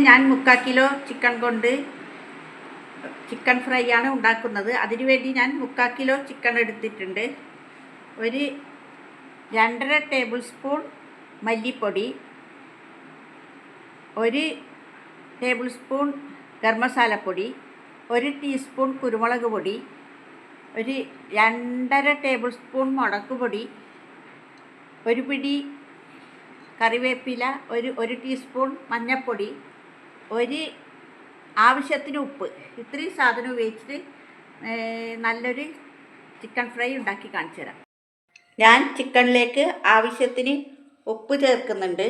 ഞാൻ 3/4 kilo chicken കൊണ്ട് chicken fry ആണ് ഉണ്ടാക്കുന്നത്. അതിനുവേണ്ടി ഞാൻ 3/4 കിലോ ചിക്കൻ എടുത്തിട്ടുണ്ട്. ഒരു 2.5 ടേബിൾ സ്പൂൺ മല്ലിപ്പൊടി, 1 ടേബിൾ സ്പൂൺ ഗരം മസാലപ്പൊടി, 1 ടീസ്പൂൺ കുരുമുളക് പൊടി, ഒരു 2.5 ടേബിൾ സ്പൂൺ മുളക് പൊടി, ഒരു പിടി കറിവേപ്പില, ഒരു ടീസ്പൂൺ മഞ്ഞൾപ്പൊടി, ആവശ്യത്തിന് ഉപ്പ്. ഇത്രയും സാധനം ഉപയോഗിച്ചിട്ട് നല്ലൊരു ചിക്കൻ ഫ്രൈ ഉണ്ടാക്കി കാണിച്ചു തരാം. ഞാൻ ചിക്കനിലേക്ക് ആവശ്യത്തിന് ഉപ്പ് ചേർക്കുന്നുണ്ട്.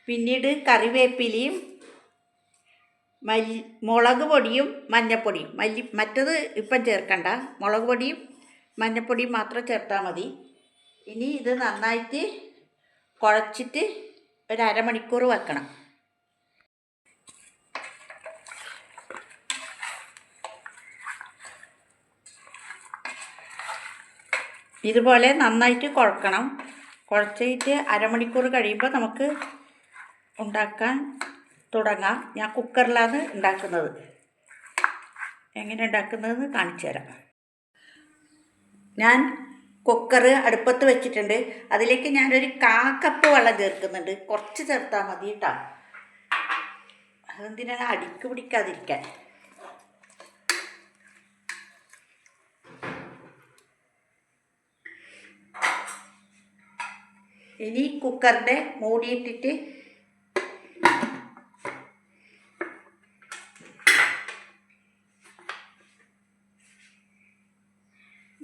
പിന്നീട് കറിവേപ്പിലയും മുളക് പൊടിയും മഞ്ഞൾപ്പൊടിയും. മറ്റത് ഇപ്പം ചേർക്കണ്ട, മുളക് പൊടിയും മഞ്ഞൾപ്പൊടിയും മാത്രം ചേർത്താൽ മതി. ഇനി ഇത് നന്നായിട്ട് കുഴച്ചിട്ട് ഒരു അരമണിക്കൂർ വെക്കണം. ഇതുപോലെ നന്നായിട്ട് കുഴക്കണം. കുഴച്ചിട്ട് അരമണിക്കൂർ കഴിയുമ്പോൾ നമുക്ക് ഉണ്ടാക്കാൻ തുടങ്ങാം. ഞാൻ കുക്കറിലാണ് ഉണ്ടാക്കുന്നത്. എങ്ങനെ ഉണ്ടാക്കുന്നതെന്ന് കാണിച്ചു തരാം. ഞാൻ കുക്കർ അടുപ്പത്ത് വെച്ചിട്ടുണ്ട്. അതിലേക്ക് ഞാനൊരു 1/4 കപ്പ് വെള്ളം ചേർക്കുന്നുണ്ട്. കുറച്ച് ചേർത്താൽ മതി കേട്ടോ. അതെന്തിനാണ് അടിക്ക് പിടിക്കാതിരിക്കാൻ. ഇനി കുക്കറിൻ്റെ മൂടിയിട്ടിട്ട്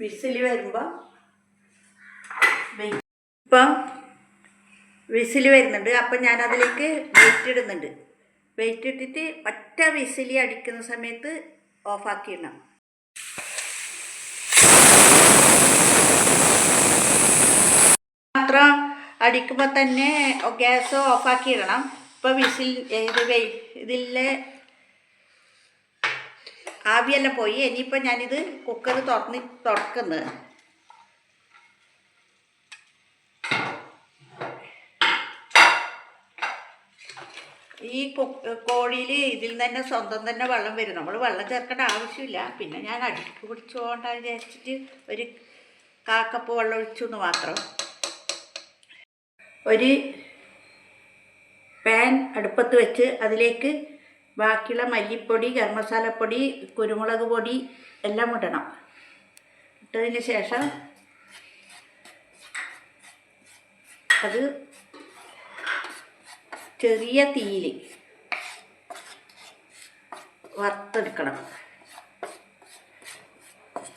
വിസിൽ വരുമ്പോൾ ഇപ്പം വിസിൽ വരുന്നുണ്ട്. അപ്പം ഞാനതിലേക്ക് വെയിറ്റ് ഇടുന്നുണ്ട്. വെയിറ്റ് ഇട്ടിട്ട് ഒറ്റ വിസിൽ അടിക്കുന്ന സമയത്ത് ഓഫാക്കിയിടണം. മാത്രം അടിക്കുമ്പോൾ തന്നെ ഗ്യാസ് ഓഫാക്കിയിടണം. ഇപ്പോൾ ഇതിലെ ആവിയെല്ലാം പോയി. ഇനിയിപ്പോൾ ഞാനിത് കുക്കർ തുറക്കുന്നത്. ഈ കോഴിയിൽ ഇതിൽ തന്നെ സ്വന്തം തന്നെ വെള്ളം വരും. നമ്മൾ വെള്ളം ചേർക്കേണ്ട ആവശ്യമില്ല. പിന്നെ ഞാൻ അടിക്ക് പിടിച്ചുകൊണ്ടാണ് വിചാരിച്ചിട്ട് ഒരു 1/4 കപ്പ് വെള്ളം ഒഴിച്ചു എന്ന് മാത്രം. ഒരു പാൻ അടുപ്പത്ത് വെച്ച് അതിലേക്ക് ബാക്കിയുള്ള മല്ലിപ്പൊടി, ഗരം മസാലപ്പൊടി, കുരുമുളക് പൊടി എല്ലാം ഇടണം. ഇട്ടതിന് ശേഷം അത് ചെറിയ തീയിൽ വറുത്തെടുക്കണം.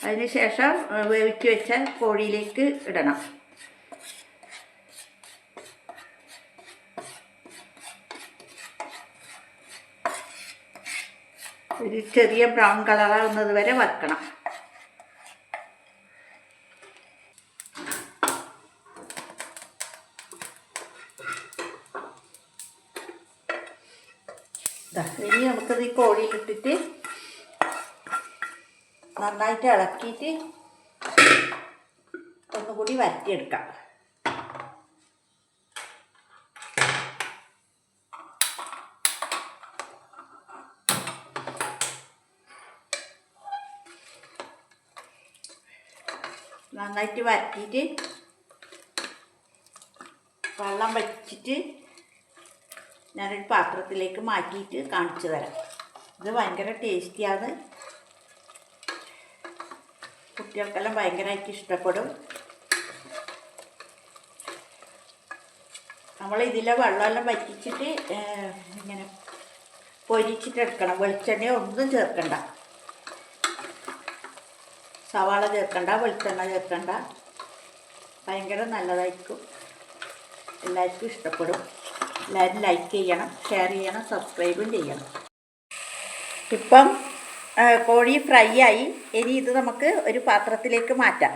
അതിന് ശേഷം വേവിച്ച് വെച്ച കോഴിയിലേക്ക് ഇടണം. ഒരു ചെറിയ ബ്രൗൺ കളറാവുന്നത് വരെ വറുക്കണം. ഇനി നമുക്കത് ഈ കോഴിയിലിട്ടിട്ട് നന്നായിട്ട് ഇളക്കിയിട്ട് ഒന്നുകൂടി വരട്ടിയെടുക്കാം. നന്നായിട്ട് വരട്ടിയിട്ട് വെള്ളം വച്ചിട്ട് ഞാനൊരു പാത്രത്തിലേക്ക് മാറ്റിയിട്ട് കാണിച്ചു തരാം. ഇത് ഭയങ്കര ടേസ്റ്റിയാണ്. കുട്ടികൾക്കെല്ലാം ഭയങ്കരമായിട്ട് ഇഷ്ടപ്പെടും. നമ്മൾ ഇതിലെ വെള്ളമെല്ലാം വറ്റിച്ചിട്ട് ഇങ്ങനെ പൊരിച്ചിട്ടെടുക്കണം. വെളിച്ചെണ്ണ ഒന്നും ചേർക്കണ്ട, സവാള ചേർക്കണ്ട, വെളിച്ചെണ്ണ ചേർക്കണ്ട. ഭയങ്കര നല്ലതായിരിക്കും. എല്ലാവർക്കും ഇഷ്ടപ്പെടും. എല്ലാവരും ലൈക്ക് ചെയ്യണം, ഷെയർ ചെയ്യണം, സബ്സ്ക്രൈബും ചെയ്യണം. ഇപ്പം കോഴി ഫ്രൈ ആയി. ഇനി ഇത് നമുക്ക് ഒരു പാത്രത്തിലേക്ക് മാറ്റാം.